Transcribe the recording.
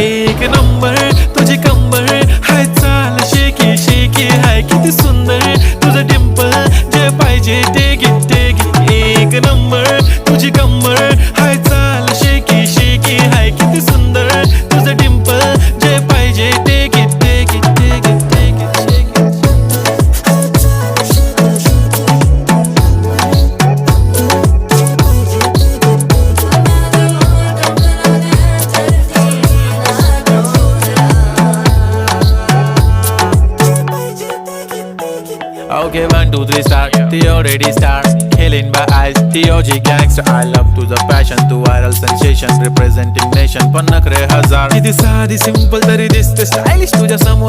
एक नंबर तुझी कंबर हाय, चाल शेकी शेकी हाय, किती सुंदर तुझं डिंपल, जे पाहिजे ते घे ते घे. एक नंबर तुझी कंबर हाय, चाल शेकी शेकी हाय, किती सुंदर तुझं डिंपल, जे पाहिजे ते घे ते घे ते घे ते घे. Okay, 1, 2, 3 start. The already start. Killing by eyes. The OG gangster. I love to the passion, to viral sensation, representing nation. पण नखरे हजार. किती साधी सिंपल तरी दिसते स्टायलिश तुझ्या समोर.